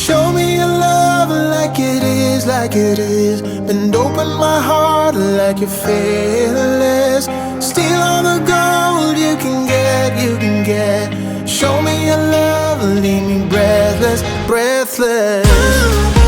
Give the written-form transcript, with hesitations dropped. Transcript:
Show me your love like it is, like it is. Bend open my heart like you're fearless. Steal all the gold you can get, you can get. Show me your love, leave me breathless, breathless.